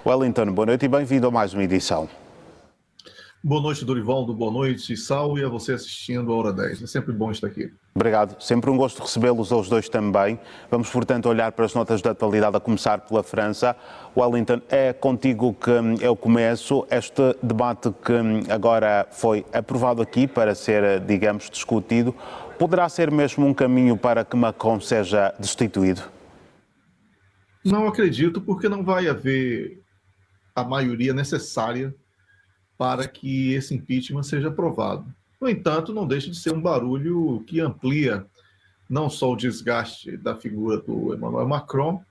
Wellington, boa noite e bem-vindo a mais uma edição. Boa noite, Dorivaldo. Boa noite, Sal, e a você assistindo a Hora 10. É sempre bom estar aqui. Obrigado. Sempre um gosto recebê-los aos dois também. Vamos, portanto, olhar para as notas da atualidade, a começar pela França. Wellington, é contigo que eu começo. Este debate que agora foi aprovado aqui para ser, digamos, discutido, poderá ser mesmo um caminho para que Macron seja destituído? Não acredito, porque não vai haver a maioria necessária para que esse impeachment seja aprovado. No entanto, não deixa de ser um barulho que amplia não só o desgaste da figura do Emmanuel Macron,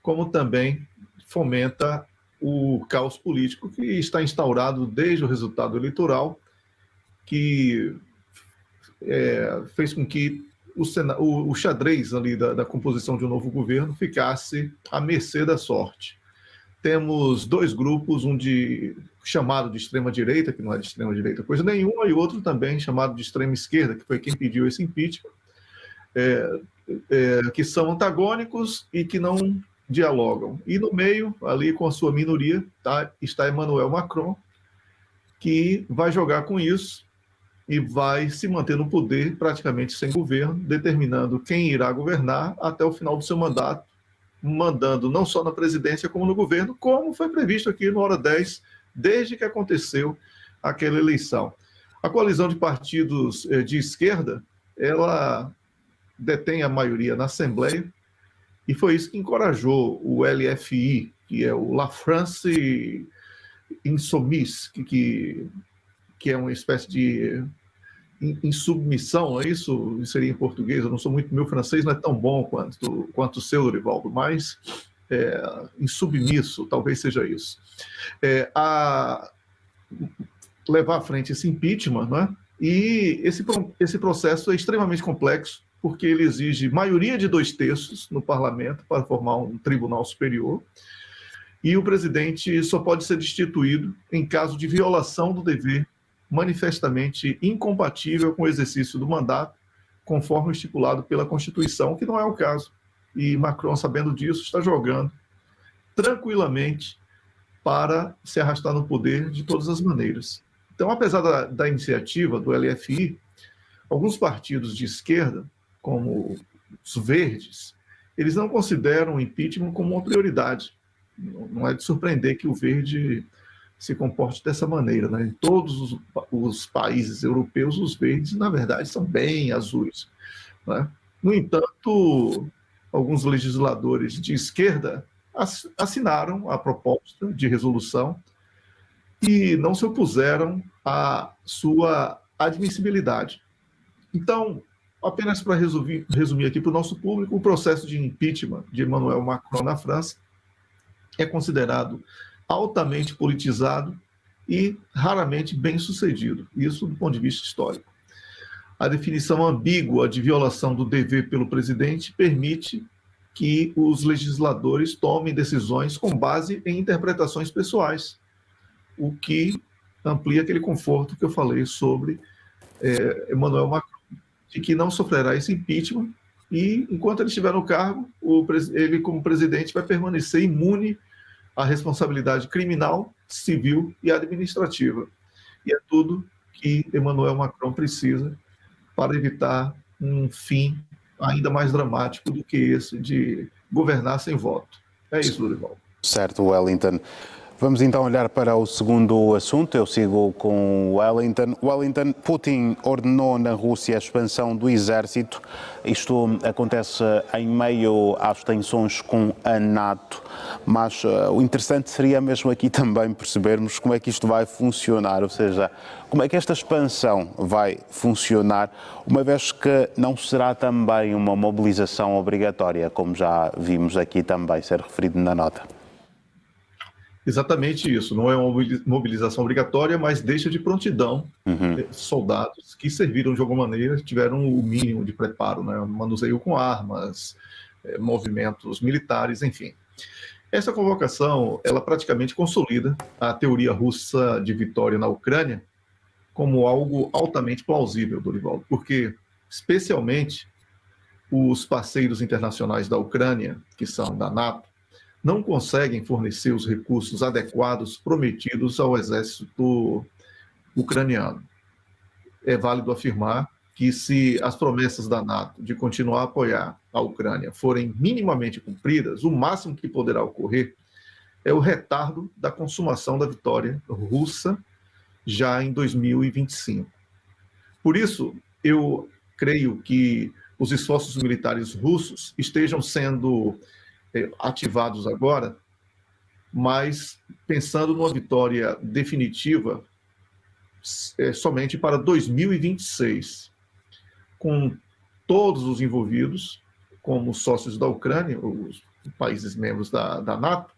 como também fomenta o caos político que está instaurado desde o resultado eleitoral, que fez com que o xadrez ali da composição de um novo governo ficasse à mercê da sorte. Temos dois grupos, chamado de extrema-direita, que não é de extrema-direita coisa nenhuma, e outro também chamado de extrema-esquerda, que foi quem pediu esse impeachment, que são antagônicos e que não dialogam. E no meio, ali com a sua minoria, está Emmanuel Macron, que vai jogar com isso e vai se manter no poder praticamente sem governo, determinando quem irá governar até o final do seu mandato, mandando não só na presidência como no governo, como foi previsto aqui no Hora 10, desde que aconteceu aquela eleição. A coalizão de partidos de esquerda, ela detém a maioria na Assembleia, e foi isso que encorajou o LFI, que é o La France Insoumise, que é uma espécie de insubmissão, é isso? Seria em português, eu não sou muito, meu francês não é tão bom quanto o seu, Dorivaldo, mas insubmisso, talvez seja isso. A levar à frente esse impeachment, né? E esse processo é extremamente complexo, porque ele exige maioria de 2/3 no parlamento para formar um tribunal superior, e o presidente só pode ser destituído em caso de violação do dever manifestamente incompatível com o exercício do mandato, conforme estipulado pela Constituição, que não é o caso. E Macron, sabendo disso, está jogando tranquilamente para se arrastar no poder de todas as maneiras. Então, apesar da iniciativa do LFI, alguns partidos de esquerda, como os Verdes, eles não consideram o impeachment como uma prioridade. Não é de surpreender que o Verde se comporte dessa maneira, né? Em todos os países europeus, os verdes, na verdade, são bem azuis, né? No entanto, alguns legisladores de esquerda assinaram a proposta de resolução e não se opuseram à sua admissibilidade. Então, apenas para resumir aqui para o nosso público, o processo de impeachment de Emmanuel Macron na França é considerado altamente politizado e raramente bem-sucedido, isso do ponto de vista histórico. A definição ambígua de violação do dever pelo presidente permite que os legisladores tomem decisões com base em interpretações pessoais, o que amplia aquele conforto que eu falei sobre Emmanuel Macron, de que não sofrerá esse impeachment e, enquanto ele estiver no cargo, ele, como presidente, vai permanecer imune à responsabilidade criminal, civil e administrativa. E é tudo que Emmanuel Macron precisa para evitar um fim ainda mais dramático do que esse de governar sem voto. É isso, Dorival. Certo, Wellington. Vamos então olhar para o segundo assunto. Eu sigo com Wellington. Wellington, Putin ordenou na Rússia a expansão do exército. Isto acontece em meio às tensões com a NATO. Mas o interessante seria mesmo aqui também percebermos como é que isto vai funcionar, ou seja, como é que esta expansão vai funcionar, uma vez que não será também uma mobilização obrigatória, como já vimos aqui também ser referido na nota. Exatamente isso, não é uma mobilização obrigatória, mas deixa de prontidão soldados que serviram de alguma maneira, tiveram o mínimo de preparo, né? Manuseio com armas, movimentos militares, enfim. Essa convocação, ela praticamente consolida a teoria russa de vitória na Ucrânia como algo altamente plausível, Dorival, porque especialmente os parceiros internacionais da Ucrânia, que são da NATO, não conseguem fornecer os recursos adequados prometidos ao exército ucraniano. É válido afirmar que, se as promessas da NATO de continuar a apoiar a Ucrânia forem minimamente cumpridas, o máximo que poderá ocorrer é o retardo da consumação da vitória russa já em 2025. Por isso, eu creio que os esforços militares russos estejam sendo ativados agora, mas pensando numa vitória definitiva somente para 2026, com todos os envolvidos, como sócios da Ucrânia, os países membros da NATO,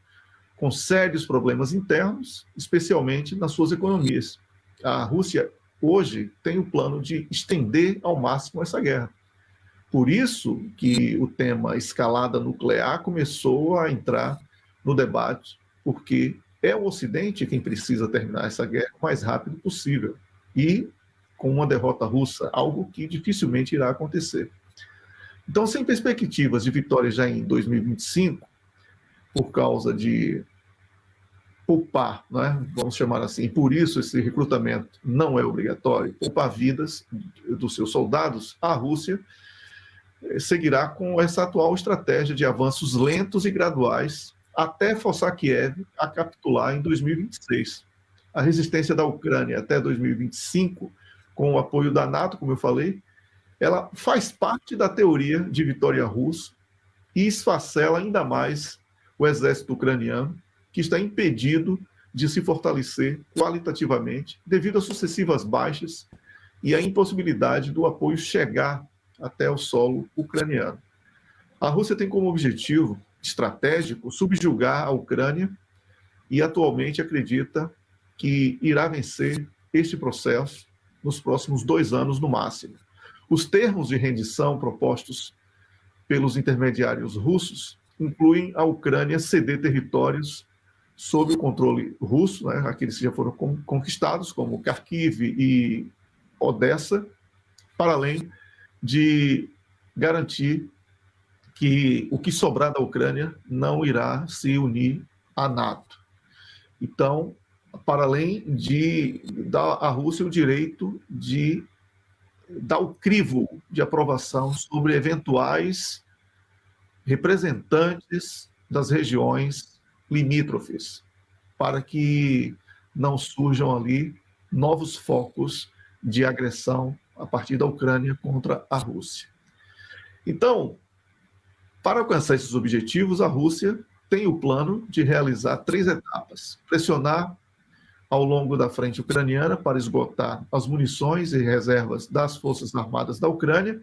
com sérios problemas internos, especialmente nas suas economias. A Rússia hoje tem o plano de estender ao máximo essa guerra. Por isso que o tema escalada nuclear começou a entrar no debate, porque é o Ocidente quem precisa terminar essa guerra o mais rápido possível, e com uma derrota russa, algo que dificilmente irá acontecer. Então, sem perspectivas de vitória já em 2025, por causa de poupar, né? Vamos chamar assim, e por isso esse recrutamento não é obrigatório, poupar vidas dos seus soldados, a Rússia seguirá com essa atual estratégia de avanços lentos e graduais até forçar Kiev a capitular em 2026. A resistência da Ucrânia até 2025, com o apoio da NATO, como eu falei, ela faz parte da teoria de vitória russa e esfacela ainda mais o exército ucraniano, que está impedido de se fortalecer qualitativamente devido às sucessivas baixas e à impossibilidade do apoio chegar até o solo ucraniano. A Rússia tem como objetivo estratégico subjugar a Ucrânia e atualmente acredita que irá vencer este processo nos próximos 2 anos no máximo. Os termos de rendição propostos pelos intermediários russos incluem a Ucrânia ceder territórios sob o controle russo, né, aqueles que já foram conquistados, como Kharkiv e Odessa, para além de garantir que o que sobrar da Ucrânia não irá se unir à NATO. Então, para além de dar à Rússia o direito de dar o crivo de aprovação sobre eventuais representantes das regiões limítrofes, para que não surjam ali novos focos de agressão a partir da Ucrânia contra a Rússia. Então, para alcançar esses objetivos, a Rússia tem o plano de realizar 3 etapas: pressionar ao longo da frente ucraniana para esgotar as munições e reservas das Forças Armadas da Ucrânia,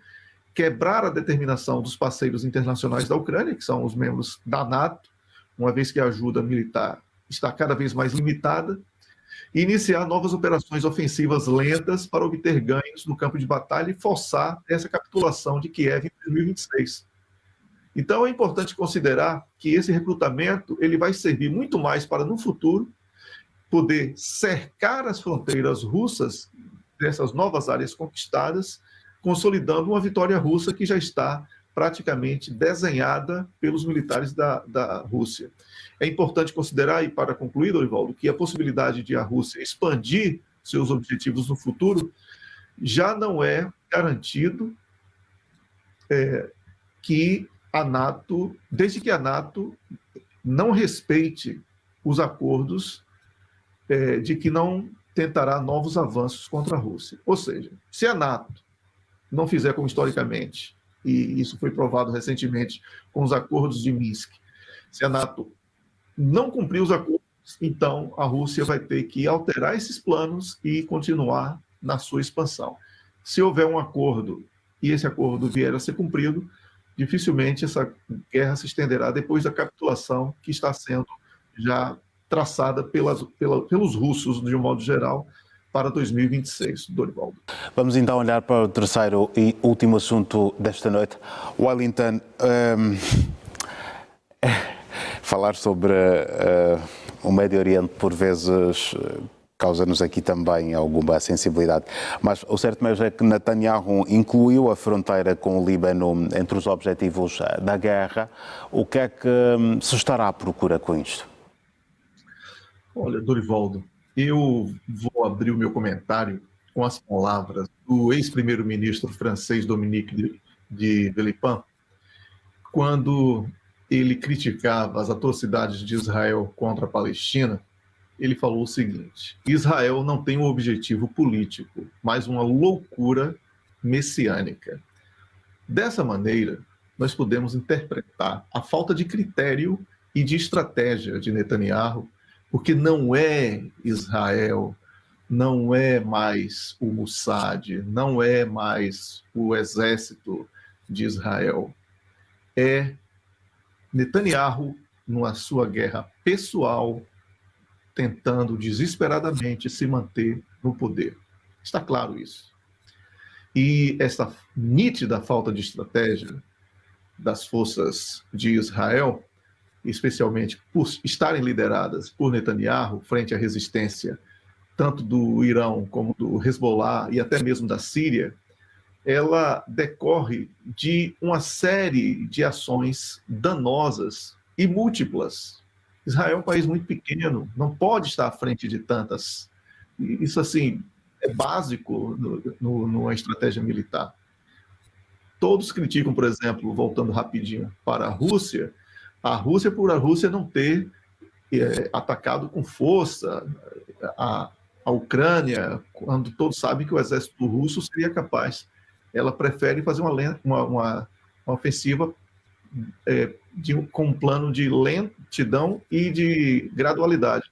quebrar a determinação dos parceiros internacionais da Ucrânia, que são os membros da NATO, uma vez que a ajuda militar está cada vez mais limitada, e iniciar novas operações ofensivas lentas para obter ganhos no campo de batalha e forçar essa capitulação de Kiev em 2026. Então é importante considerar que esse recrutamento ele vai servir muito mais para, no futuro, poder cercar as fronteiras russas dessas novas áreas conquistadas, consolidando uma vitória russa que já está praticamente desenhada pelos militares da Rússia. É importante considerar, e para concluir, Dorivaldo, que a possibilidade de a Rússia expandir seus objetivos no futuro já não é garantido que a NATO, desde que a NATO não respeite os acordos de que não tentará novos avanços contra a Rússia. Ou seja, se a NATO não fizer como historicamente, e isso foi provado recentemente com os acordos de Minsk, se a NATO não cumprir os acordos, então a Rússia vai ter que alterar esses planos e continuar na sua expansão. Se houver um acordo e esse acordo vier a ser cumprido, dificilmente essa guerra se estenderá depois da capitulação que está sendo já traçada pelos russos, de um modo geral, para 2026, Dorivaldo. Vamos então olhar para o terceiro e último assunto desta noite. Wellington, falar sobre o Médio Oriente por vezes causa-nos aqui também alguma sensibilidade. Mas o certo mesmo é que Netanyahu incluiu a fronteira com o Líbano entre os objetivos da guerra. O que é que se estará à procura com isto? Olha, Dorivaldo, eu vou abrir o meu comentário com as palavras do ex-primeiro-ministro francês Dominique de Villepin, quando ele criticava as atrocidades de Israel contra a Palestina. Ele falou o seguinte: Israel não tem um objetivo político, mas uma loucura messiânica. Dessa maneira, nós podemos interpretar a falta de critério e de estratégia de Netanyahu, porque não é Israel, não é mais o Mossad, não é mais o exército de Israel. É Netanyahu, numa sua guerra pessoal, tentando desesperadamente se manter no poder. Está claro isso. E essa nítida falta de estratégia das forças de Israel, especialmente por estarem lideradas por Netanyahu, frente à resistência tanto do Irão como do Hezbollah e até mesmo da Síria, ela decorre de uma série de ações danosas e múltiplas. Israel é um país muito pequeno, não pode estar à frente de tantas. Isso, assim, é básico numa estratégia militar. Todos criticam, por exemplo, voltando rapidinho para a Rússia por a Rússia não ter atacado com força a Ucrânia, quando todos sabem que o exército russo seria capaz. Ela prefere fazer uma ofensiva com um plano de lentidão e de gradualidade.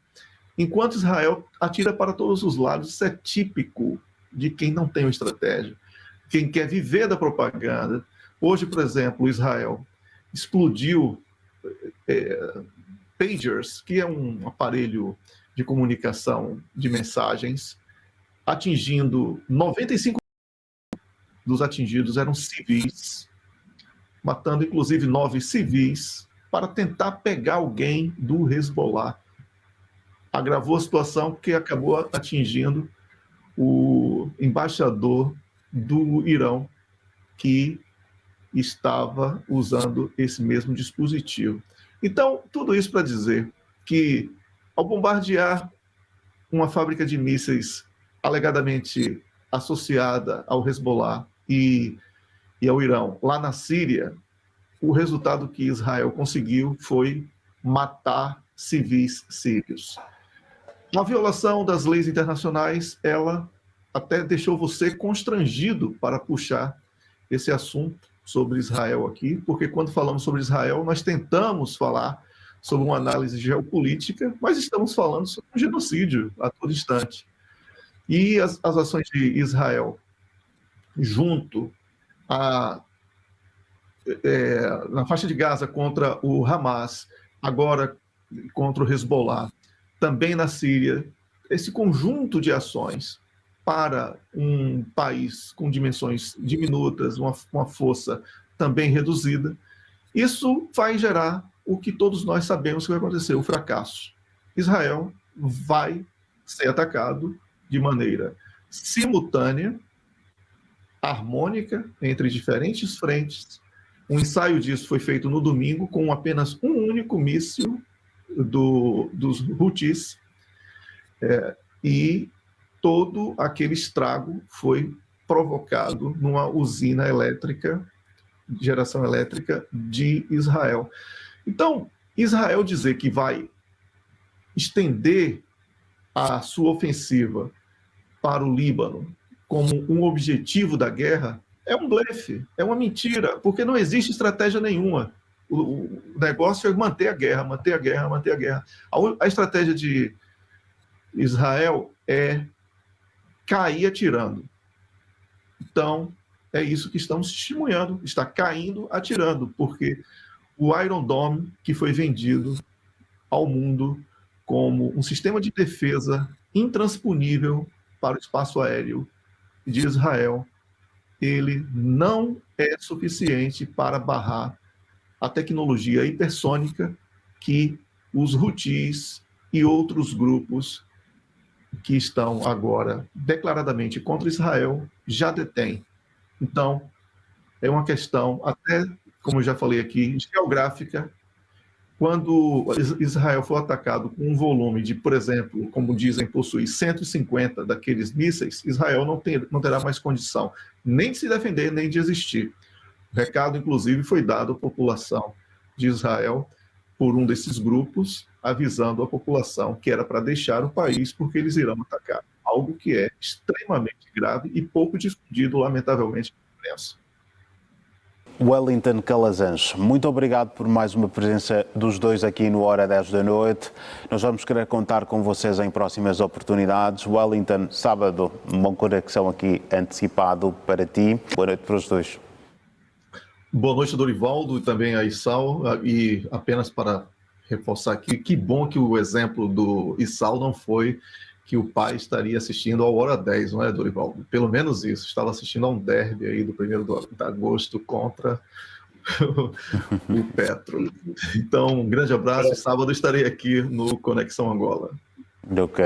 Enquanto Israel atira para todos os lados. Isso é típico de quem não tem uma estratégia, quem quer viver da propaganda. Hoje, por exemplo, Israel explodiu pagers, que é um aparelho de comunicação de mensagens, atingindo 95% dos atingidos eram civis, matando inclusive 9 civis, para tentar pegar alguém do Hezbollah. Agravou a situação porque acabou atingindo o embaixador do Irão, que estava usando esse mesmo dispositivo. Então, tudo isso para dizer que, ao bombardear uma fábrica de mísseis alegadamente associada ao Hezbollah e ao Irão, lá na Síria, o resultado que Israel conseguiu foi matar civis sírios. A violação das leis internacionais, ela até deixou você constrangido para puxar esse assunto sobre Israel aqui, porque quando falamos sobre Israel, nós tentamos falar sobre uma análise geopolítica, mas estamos falando sobre um genocídio a todo instante. E as ações de Israel junto na faixa de Gaza contra o Hamas, agora contra o Hezbollah, também na Síria, esse conjunto de ações para um país com dimensões diminutas, uma força também reduzida, isso vai gerar o que todos nós sabemos que vai acontecer, o fracasso. Israel vai ser atacado de maneira simultânea, harmônica, entre diferentes frentes. Um ensaio disso foi feito no domingo, com apenas um único míssil dos Houthis, e todo aquele estrago foi provocado numa usina elétrica, geração elétrica de Israel. Então, Israel dizer que vai estender a sua ofensiva para o Líbano como um objetivo da guerra é um blefe, é uma mentira, porque não existe estratégia nenhuma. O negócio é manter a guerra, manter a guerra, manter a guerra. A estratégia de Israel é cair atirando. Então, é isso que estamos testemunhando, está caindo atirando, porque o Iron Dome, que foi vendido ao mundo como um sistema de defesa intransponível para o espaço aéreo de Israel, ele não é suficiente para barrar a tecnologia hipersônica que os Houthis e outros grupos que estão agora declaradamente contra Israel já detêm. Então, é uma questão, até, como eu já falei aqui, geográfica. Quando Israel for atacado com um volume de, por exemplo, como dizem, possuir 150 daqueles mísseis, Israel não terá mais condição nem de se defender, nem de existir. O recado, inclusive, foi dado à população de Israel por um desses grupos, avisando a população que era para deixar o país porque eles irão atacar. Algo que é extremamente grave e pouco difundido, lamentavelmente, na imprensa. Wellington Calazans, muito obrigado por mais uma presença dos dois aqui no Hora 10 da noite. Nós vamos querer contar com vocês em próximas oportunidades. Wellington, sábado, uma conexão aqui antecipado para ti. Boa noite para os dois. Boa noite, Dorivaldo, e também a Issal. E apenas para reforçar aqui, que bom que o exemplo do Issal não foi que o pai estaria assistindo ao Hora 10, não é, Dorivaldo? Pelo menos isso, estava assistindo a um derby aí do 1º de agosto contra o Petro. Então, um grande abraço e sábado estarei aqui no Conexão Angola. Ok.